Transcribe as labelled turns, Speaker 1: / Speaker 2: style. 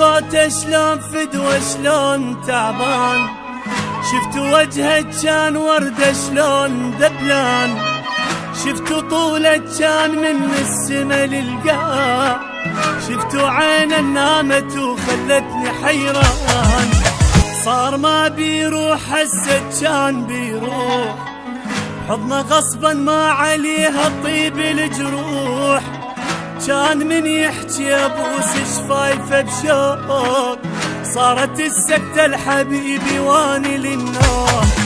Speaker 1: صوته شلون فدوة شلون تعبان، شفتوا وجهه كان وردة شلون ذبلان، شفتوا طوله كان من السما للقاع، شفتوا عينه نامت وخلتني حيران. صار ما بيروح هسه كان بيروح، حضنه غصبا ما عليها طيب الجروح، كان من يحكي ابوس شفايفه بشوق، صارت السكتة الحبيبي واني للنوم.